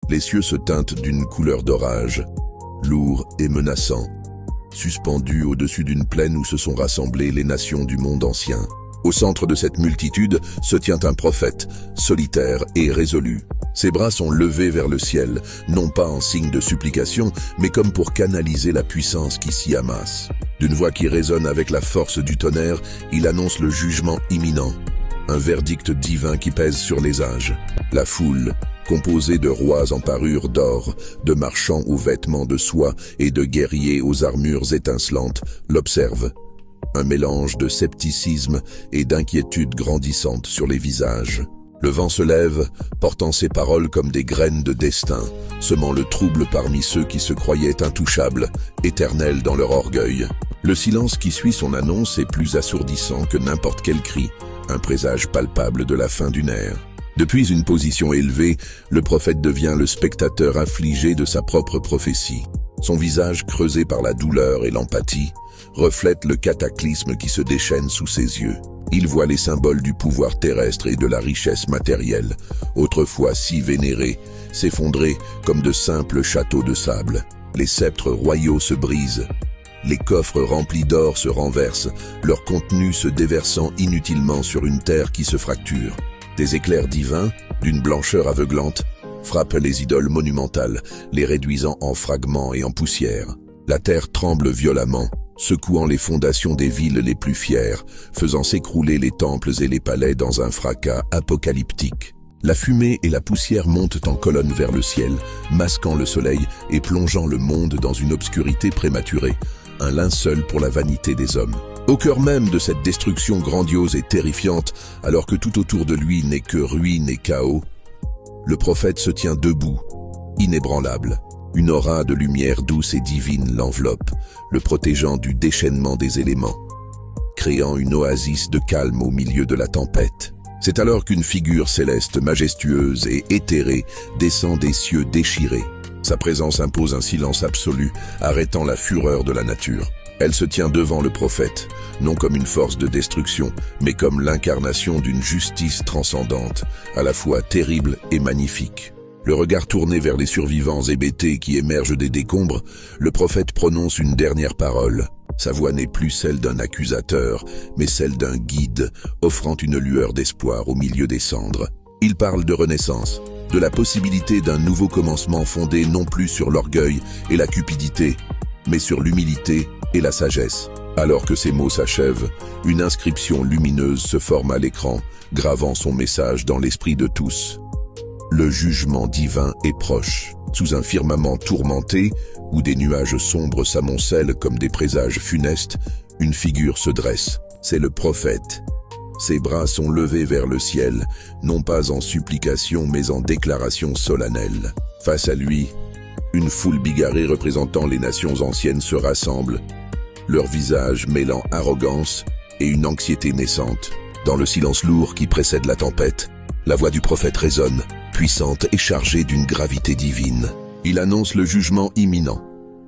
Les cieux se teintent d'une couleur d'orage, lourd et menaçant, suspendu au-dessus d'une plaine où se sont rassemblées les nations du monde ancien. Au centre de cette multitude se tient un prophète, solitaire et résolu. Ses bras sont levés vers le ciel, non pas en signe de supplication, mais comme pour canaliser la puissance qui s'y amasse. D'une voix qui résonne avec la force du tonnerre, il annonce le jugement imminent, un verdict divin qui pèse sur les âges. La foule, composée de rois en parure d'or, de marchands aux vêtements de soie et de guerriers aux armures étincelantes, l'observe. Un mélange de scepticisme et d'inquiétude grandissante sur les visages. Le vent se lève, portant ses paroles comme des graines de destin, semant le trouble parmi ceux qui se croyaient intouchables, éternels dans leur orgueil. Le silence qui suit son annonce est plus assourdissant que n'importe quel cri, un présage palpable de la fin d'une ère. Depuis une position élevée, le prophète devient le spectateur affligé de sa propre prophétie. Son visage creusé par la douleur et l'empathie reflète le cataclysme qui se déchaîne sous ses yeux. Il voit les symboles du pouvoir terrestre et de la richesse matérielle, autrefois si vénérés, s'effondrer comme de simples châteaux de sable. Les sceptres royaux se brisent, les coffres remplis d'or se renversent, leur contenu se déversant inutilement sur une terre qui se fracture. Des éclairs divins, d'une blancheur aveuglante, frappent les idoles monumentales, les réduisant en fragments et en poussière. La terre tremble violemment, secouant les fondations des villes les plus fières, faisant s'écrouler les temples et les palais dans un fracas apocalyptique. La fumée et la poussière montent en colonne vers le ciel, masquant le soleil et plongeant le monde dans une obscurité prématurée, un linceul pour la vanité des hommes. Au cœur même de cette destruction grandiose et terrifiante, alors que tout autour de lui n'est que ruine et chaos, le prophète se tient debout, inébranlable. Une aura de lumière douce et divine l'enveloppe, le protégeant du déchaînement des éléments, créant une oasis de calme au milieu de la tempête. C'est alors qu'une figure céleste majestueuse et éthérée descend des cieux déchirés. Sa présence impose un silence absolu, arrêtant la fureur de la nature. Elle se tient devant le prophète, non comme une force de destruction, mais comme l'incarnation d'une justice transcendante, à la fois terrible et magnifique. Le regard tourné vers les survivants hébétés qui émergent des décombres, le prophète prononce une dernière parole. Sa voix n'est plus celle d'un accusateur, mais celle d'un guide, offrant une lueur d'espoir au milieu des cendres. Il parle de renaissance, de la possibilité d'un nouveau commencement fondé non plus sur l'orgueil et la cupidité, mais sur l'humilité et la sagesse. Alors que ces mots s'achèvent, une inscription lumineuse se forme à l'écran, gravant son message dans l'esprit de tous. Le jugement divin est proche. Sous un firmament tourmenté, où des nuages sombres s'amoncellent comme des présages funestes, une figure se dresse. C'est le prophète. Ses bras sont levés vers le ciel, non pas en supplication mais en déclaration solennelle. Face à lui, une foule bigarrée représentant les nations anciennes se rassemble, leur visage mêlant arrogance et une anxiété naissante. Dans le silence lourd qui précède la tempête, la voix du prophète résonne, puissante et chargée d'une gravité divine. Il annonce le jugement imminent,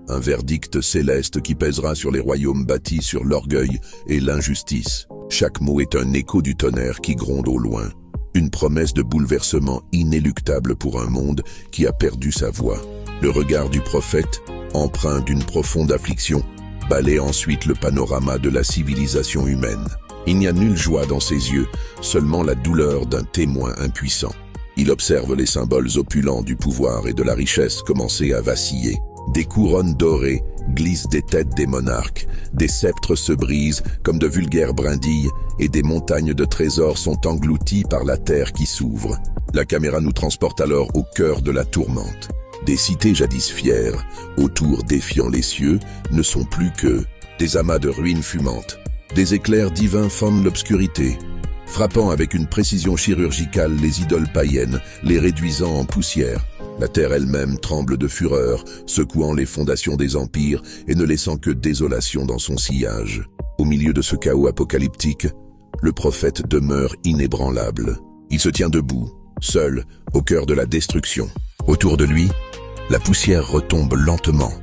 un verdict céleste qui pèsera sur les royaumes bâtis sur l'orgueil et l'injustice. Chaque mot est un écho du tonnerre qui gronde au loin, une promesse de bouleversement inéluctable pour un monde qui a perdu sa voix. Le regard du prophète, empreint d'une profonde affliction, balaie ensuite le panorama de la civilisation humaine. Il n'y a nulle joie dans ses yeux, seulement la douleur d'un témoin impuissant. Il observe les symboles opulents du pouvoir et de la richesse commencer à vaciller. Des couronnes dorées glissent des têtes des monarques, des sceptres se brisent comme de vulgaires brindilles et des montagnes de trésors sont englouties par la terre qui s'ouvre. La caméra nous transporte alors au cœur de la tourmente. Des cités jadis fières, autour défiant les cieux, ne sont plus que des amas de ruines fumantes. Des éclairs divins fendent l'obscurité, frappant avec une précision chirurgicale les idoles païennes, les réduisant en poussière. La terre elle-même tremble de fureur, secouant les fondations des empires et ne laissant que désolation dans son sillage. Au milieu de ce chaos apocalyptique, le prophète demeure inébranlable. Il se tient debout, seul, au cœur de la destruction. Autour de lui, la poussière retombe lentement,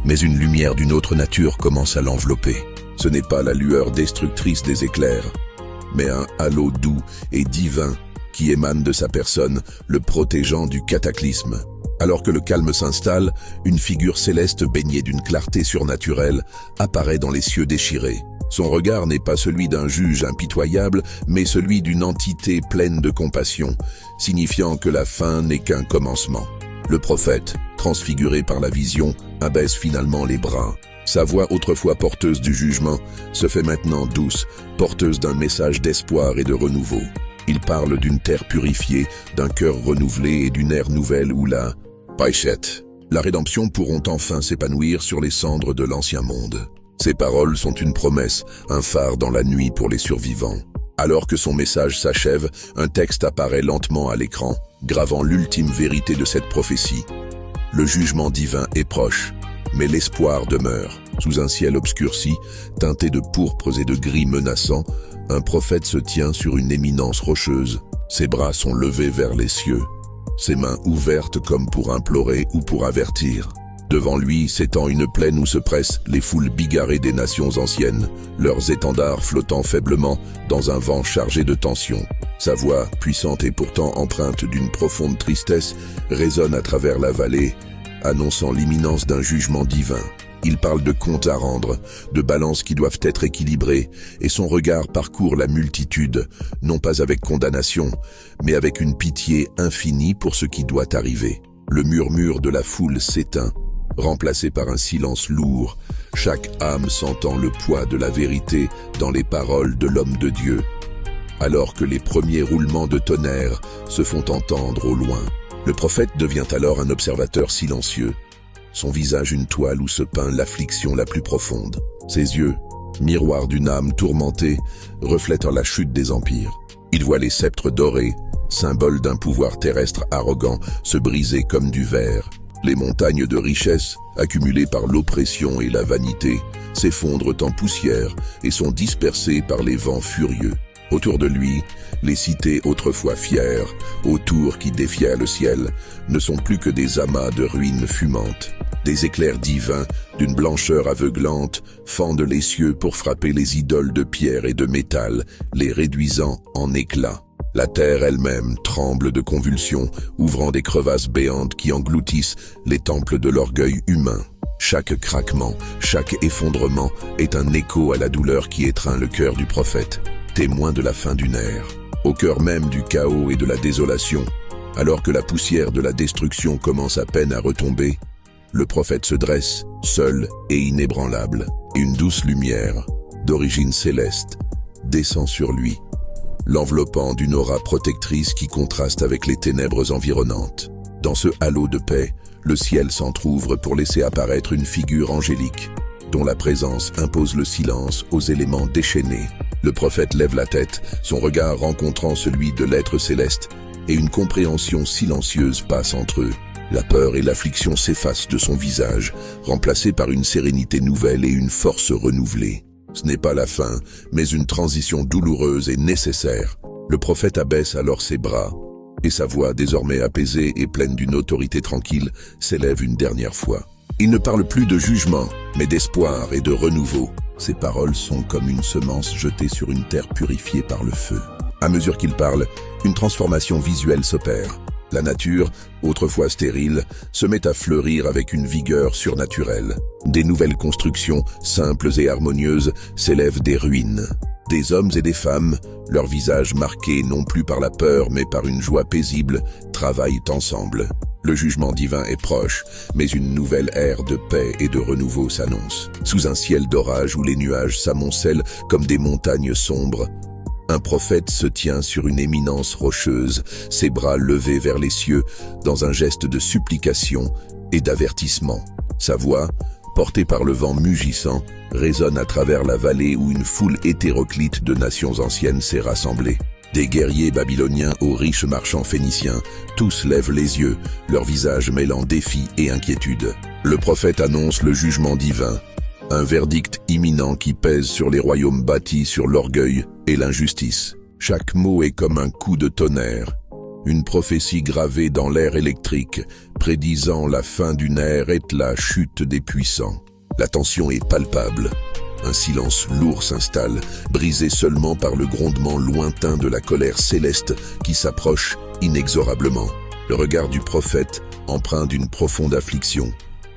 mais une lumière d'une autre nature commence à l'envelopper. Ce n'est pas la lueur destructrice des éclairs, mais un halo doux et divin qui émane de sa personne, le protégeant du cataclysme. Alors que le calme s'installe, une figure céleste baignée d'une clarté surnaturelle apparaît dans les cieux déchirés. Son regard n'est pas celui d'un juge impitoyable, mais celui d'une entité pleine de compassion, signifiant que la fin n'est qu'un commencement. Le prophète, transfiguré par la vision, abaisse finalement les bras. Sa voix autrefois porteuse du jugement se fait maintenant douce, porteuse d'un message d'espoir et de renouveau. Il parle d'une terre purifiée, d'un cœur renouvelé et d'une ère nouvelle où la rédemption pourront enfin s'épanouir sur les cendres de l'ancien monde. Ces paroles sont une promesse, un phare dans la nuit pour les survivants. Alors que son message s'achève, un texte apparaît lentement à l'écran, gravant l'ultime vérité de cette prophétie. Le jugement divin est proche, mais l'espoir demeure. Sous un ciel obscurci, teinté de pourpres et de gris menaçants, un prophète se tient sur une éminence rocheuse. Ses bras sont levés vers les cieux, ses mains ouvertes comme pour implorer ou pour avertir. Devant lui s'étend une plaine où se pressent les foules bigarrées des nations anciennes, leurs étendards flottant faiblement dans un vent chargé de tension. Sa voix, puissante et pourtant empreinte d'une profonde tristesse, résonne à travers la vallée, annonçant l'imminence d'un jugement divin. Il parle de comptes à rendre, de balances qui doivent être équilibrées, et son regard parcourt la multitude, non pas avec condamnation, mais avec une pitié infinie pour ce qui doit arriver. Le murmure de la foule s'éteint, remplacé par un silence lourd, chaque âme sentant le poids de la vérité dans les paroles de l'homme de Dieu. Alors que les premiers roulements de tonnerre se font entendre au loin, le prophète devient alors un observateur silencieux, son visage une toile où se peint l'affliction la plus profonde. Ses yeux, miroir d'une âme tourmentée, reflètent la chute des empires. Il voit les sceptres dorés, symbole d'un pouvoir terrestre arrogant, se briser comme du verre. Les montagnes de richesses, accumulées par l'oppression et la vanité, s'effondrent en poussière et sont dispersées par les vents furieux. Autour de lui, les cités autrefois fières, aux tours qui défiaient le ciel, ne sont plus que des amas de ruines fumantes. Des éclairs divins, d'une blancheur aveuglante, fendent les cieux pour frapper les idoles de pierre et de métal, les réduisant en éclats. La terre elle-même tremble de convulsions, ouvrant des crevasses béantes qui engloutissent les temples de l'orgueil humain. Chaque craquement, chaque effondrement est un écho à la douleur qui étreint le cœur du prophète, témoin de la fin d'une ère. Au cœur même du chaos et de la désolation, alors que la poussière de la destruction commence à peine à retomber, le prophète se dresse, seul et inébranlable, et une douce lumière, d'origine céleste, descend sur lui, l'enveloppant d'une aura protectrice qui contraste avec les ténèbres environnantes. Dans ce halo de paix, le ciel s'entr'ouvre pour laisser apparaître une figure angélique, dont la présence impose le silence aux éléments déchaînés. Le prophète lève la tête, son regard rencontrant celui de l'être céleste, et une compréhension silencieuse passe entre eux. La peur et l'affliction s'effacent de son visage, remplacés par une sérénité nouvelle et une force renouvelée. Ce n'est pas la fin, mais une transition douloureuse et nécessaire. Le prophète abaisse alors ses bras, et sa voix, désormais apaisée et pleine d'une autorité tranquille, s'élève une dernière fois. Il ne parle plus de jugement, mais d'espoir et de renouveau. Ses paroles sont comme une semence jetée sur une terre purifiée par le feu. À mesure qu'il parle, une transformation visuelle s'opère. La nature, autrefois stérile, se met à fleurir avec une vigueur surnaturelle. Des nouvelles constructions, simples et harmonieuses, s'élèvent des ruines. Des hommes et des femmes, leurs visages marqués non plus par la peur mais par une joie paisible, travaillent ensemble. Le jugement divin est proche, mais une nouvelle ère de paix et de renouveau s'annonce. Sous un ciel d'orage où les nuages s'amoncellent comme des montagnes sombres, un prophète se tient sur une éminence rocheuse, ses bras levés vers les cieux, dans un geste de supplication et d'avertissement. Sa voix, portée par le vent mugissant, résonne à travers la vallée où une foule hétéroclite de nations anciennes s'est rassemblée. Des guerriers babyloniens aux riches marchands phéniciens, tous lèvent les yeux, leurs visages mêlant défi et inquiétude. Le prophète annonce le jugement divin, un verdict imminent qui pèse sur les royaumes bâtis sur l'orgueil et l'injustice. Chaque mot est comme un coup de tonnerre, une prophétie gravée dans l'air électrique, prédisant la fin d'une ère et la chute des puissants. La tension est palpable. Un silence lourd s'installe, brisé seulement par le grondement lointain de la colère céleste qui s'approche inexorablement. Le regard du prophète, empreint d'une profonde affliction,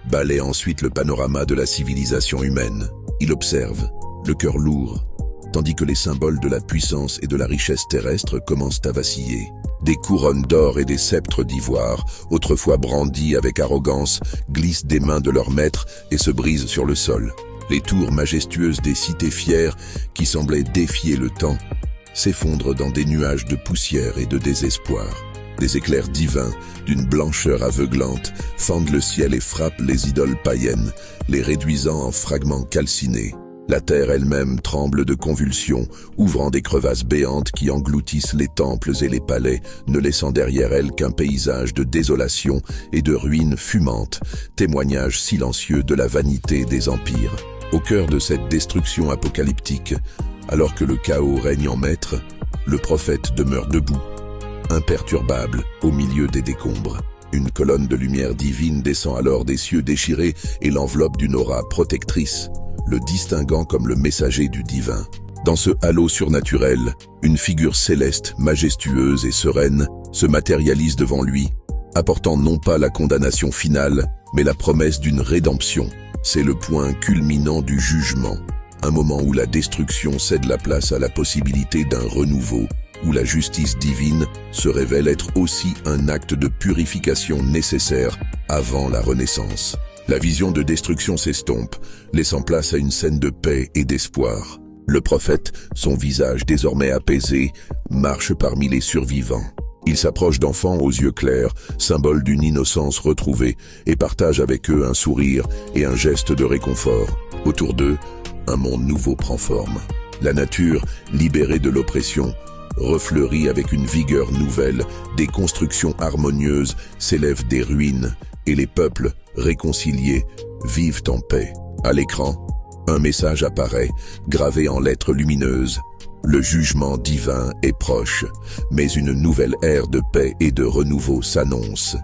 balaie ensuite le panorama de la civilisation humaine. Il observe, le cœur lourd, tandis que les symboles de la puissance et de la richesse terrestre commencent à vaciller. Des couronnes d'or et des sceptres d'ivoire, autrefois brandis avec arrogance, glissent des mains de leurs maîtres et se brisent sur le sol. Les tours majestueuses des cités fières, qui semblaient défier le temps, s'effondrent dans des nuages de poussière et de désespoir. Des éclairs divins, d'une blancheur aveuglante, fendent le ciel et frappent les idoles païennes, les réduisant en fragments calcinés. La terre elle-même tremble de convulsions, ouvrant des crevasses béantes qui engloutissent les temples et les palais, ne laissant derrière elle qu'un paysage de désolation et de ruines fumantes, témoignage silencieux de la vanité des empires. Au cœur de cette destruction apocalyptique, alors que le chaos règne en maître, le prophète demeure debout, imperturbable au milieu des décombres. Une colonne de lumière divine descend alors des cieux déchirés et l'enveloppe d'une aura protectrice, le distinguant comme le messager du divin. Dans ce halo surnaturel, une figure céleste, majestueuse et sereine se matérialise devant lui, apportant non pas la condamnation finale, mais la promesse d'une rédemption. C'est le point culminant du jugement, un moment où la destruction cède la place à la possibilité d'un renouveau, où la justice divine se révèle être aussi un acte de purification nécessaire avant la renaissance. La vision de destruction s'estompe, laissant place à une scène de paix et d'espoir. Le prophète, son visage désormais apaisé, marche parmi les survivants. Il s'approche d'enfants aux yeux clairs, symbole d'une innocence retrouvée, et partage avec eux un sourire et un geste de réconfort. Autour d'eux, un monde nouveau prend forme. La nature, libérée de l'oppression, refleurit avec une vigueur nouvelle, des constructions harmonieuses s'élèvent des ruines, et les peuples, réconciliés, vivent en paix. À l'écran, un message apparaît, gravé en lettres lumineuses. Le jugement divin est proche, mais une nouvelle ère de paix et de renouveau s'annonce.